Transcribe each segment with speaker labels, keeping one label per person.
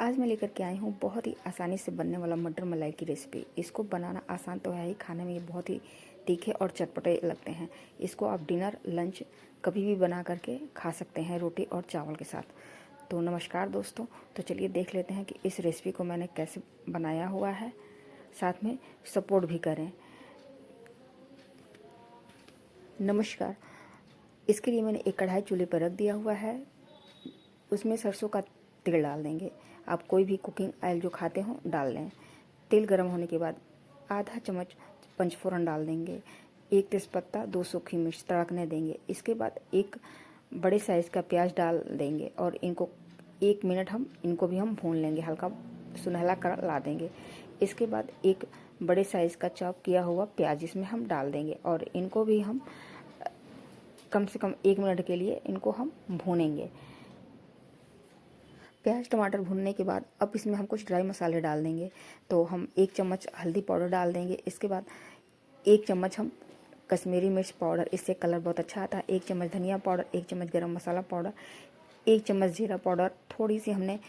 Speaker 1: आज मैं लेकर के आई हूँ बहुत ही आसानी से बनने वाला मटर मलाई की रेसिपी। इसको बनाना आसान तो है ही, खाने में ये बहुत ही तीखे और चटपटे लगते हैं। इसको आप डिनर लंच कभी भी बना करके खा सकते हैं, रोटी और चावल के साथ। तो नमस्कार दोस्तों, तो चलिए देख लेते हैं कि इस रेसिपी को मैंने कैसे बनाया हुआ है, साथ में सपोर्ट भी करें। नमस्कार। इसके लिए मैंने एक कढ़ाई चूल्हे पर रख दिया हुआ है, उसमें सरसों का तेल डाल देंगे। आप कोई भी कुकिंग ऑयल जो खाते हो डाल लें। तेल गर्म होने के बाद आधा चम्मच पंचफोरन डाल देंगे, एक तेज़पत्ता, 2 सूखी मिर्च तड़कने देंगे। इसके बाद एक बड़े साइज़ का प्याज डाल देंगे और इनको 1 मिनट इनको भी हम भून लेंगे, हल्का सुनहला कर ला देंगे। इसके बाद एक बड़े साइज़ का चॉप किया हुआ प्याज इसमें हम डाल देंगे और इनको भी हम कम से कम 1 मिनट के लिए इनको हम भूनेंगे। प्याज टमाटर भूनने के बाद अब इसमें हम कुछ ड्राई मसाले डाल देंगे। तो हम 1 चम्मच हल्दी पाउडर डाल देंगे। इसके बाद 1 चम्मच हम कश्मीरी मिर्च पाउडर, इससे कलर बहुत अच्छा आता है। 1 चम्मच धनिया पाउडर, 1 चम्मच गरम मसाला पाउडर, 1 चम्मच जीरा पाउडर, थोड़ी सी हमने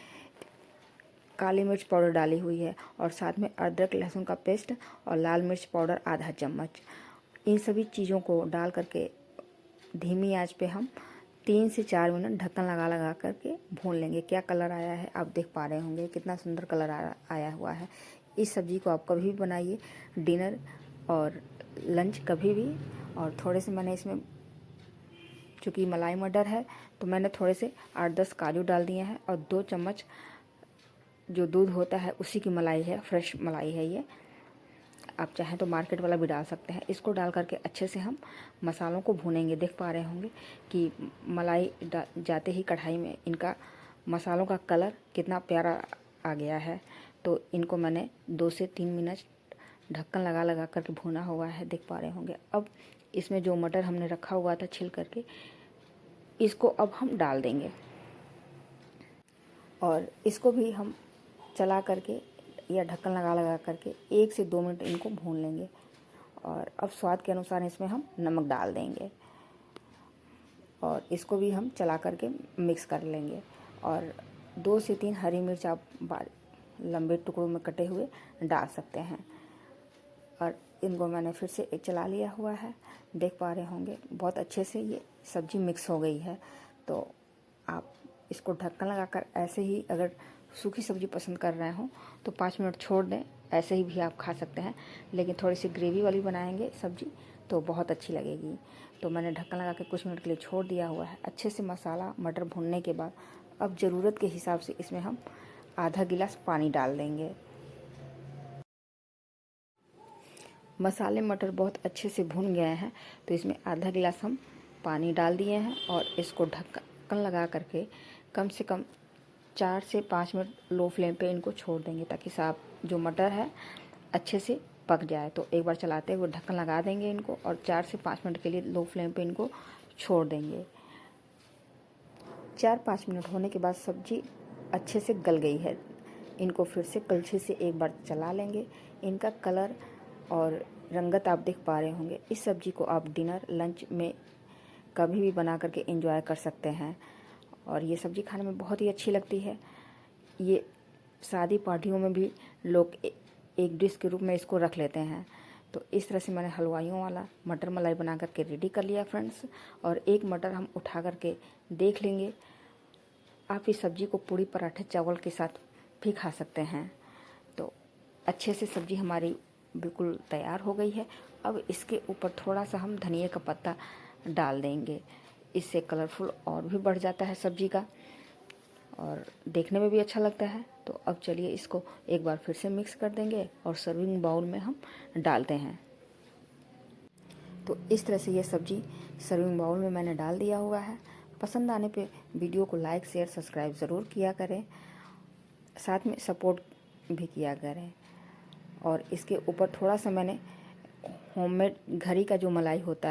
Speaker 1: काली मिर्च पाउडर डाली हुई है और साथ में अदरक लहसुन का पेस्ट और लाल मिर्च पाउडर आधा चम्मच। इन सभी चीज़ों को डाल करके धीमी आंच पे हम 3 से 4 मिनट ढक्कन लगा लगा करके भून लेंगे। क्या कलर आया है आप देख पा रहे होंगे, कितना सुंदर कलर आया हुआ है। इस सब्ज़ी को आप कभी भी बनाइए, डिनर और लंच कभी भी। और थोड़े से मैंने इसमें, चूँकि मलाई मटर है तो मैंने थोड़े से 8-10 काजू डाल दिए हैं और 2 चम्मच जो दूध होता है उसी की मलाई है, फ्रेश मलाई है ये। आप चाहें तो मार्केट वाला भी डाल सकते हैं। इसको डाल करके अच्छे से हम मसालों को भूनेंगे। देख पा रहे होंगे कि मलाई जाते ही कढ़ाई में इनका मसालों का कलर कितना प्यारा आ गया है। तो इनको मैंने 2 से 3 मिनट ढक्कन लगा लगा करके भुना हुआ है, देख पा रहे होंगे। अब इसमें जो मटर हमने रखा हुआ था छिल करके, इसको अब हम डाल देंगे और इसको भी हम चला करके या ढक्कन लगा लगा करके 1 से 2 मिनट इनको भून लेंगे। और अब स्वाद के अनुसार इसमें हम नमक डाल देंगे और इसको भी हम चला करके मिक्स कर लेंगे। और 2 से 3 हरी मिर्च आप लंबे टुकड़ों में कटे हुए डाल सकते हैं। और इनको मैंने फिर से एक चला लिया हुआ है, देख पा रहे होंगे बहुत अच्छे से ये सब्ज़ी मिक्स हो गई है। तो आप इसको ढक्कन लगाकर ऐसे ही, अगर सूखी सब्ज़ी पसंद कर रहे हो तो 5 मिनट छोड़ दें, ऐसे ही भी आप खा सकते हैं। लेकिन थोड़ी सी ग्रेवी वाली बनाएंगे सब्ज़ी तो बहुत अच्छी लगेगी। तो मैंने ढक्कन लगा के कुछ मिनट के लिए छोड़ दिया हुआ है। अच्छे से मसाला मटर भुनने के बाद अब ज़रूरत के हिसाब से इसमें हम आधा गिलास पानी डाल देंगे। मसाले मटर बहुत अच्छे से भुन गए हैं तो इसमें आधा गिलास हम पानी डाल दिए हैं और इसको ढक्कन लगा करके कम से कम 4 से 5 मिनट लो फ्लेम पे इनको छोड़ देंगे, ताकि साफ जो मटर है अच्छे से पक जाए। तो एक बार चलाते हुए ढक्कन लगा देंगे इनको और 4 से 5 मिनट के लिए लो फ्लेम पे इनको छोड़ देंगे। 4-5 मिनट होने के बाद सब्ज़ी अच्छे से गल गई है। इनको फिर से कलछी से एक बार चला लेंगे। इनका कलर और रंगत आप देख पा रहे होंगे। इस सब्ज़ी को आप डिनर लंच में कभी भी बना करके एंजॉय कर सकते हैं और ये सब्ज़ी खाने में बहुत ही अच्छी लगती है। ये शादी पार्टियों में भी लोग एक डिश के रूप में इसको रख लेते हैं। तो इस तरह से मैंने हलवाइयों वाला मटर मलाई बना करके रेडी कर लिया फ्रेंड्स। और एक मटर हम उठा करके देख लेंगे। आप इस सब्ज़ी को पूड़ी पराठे चावल के साथ भी खा सकते हैं। तो अच्छे से सब्ज़ी हमारी बिल्कुल तैयार हो गई है। अब इसके ऊपर थोड़ा सा हम धनिया का पत्ता डाल देंगे, इससे कलरफुल और भी बढ़ जाता है सब्ज़ी का और देखने में भी अच्छा लगता है। तो अब चलिए इसको एक बार फिर से मिक्स कर देंगे और सर्विंग बाउल में हम डालते हैं। तो इस तरह से ये सब्ज़ी सर्विंग बाउल में मैंने डाल दिया हुआ है। पसंद आने पे वीडियो को लाइक शेयर सब्सक्राइब ज़रूर किया करें, साथ में सपोर्ट भी किया करें। और इसके ऊपर थोड़ा सा मैंने होममेड घरी का जो मलाई होता है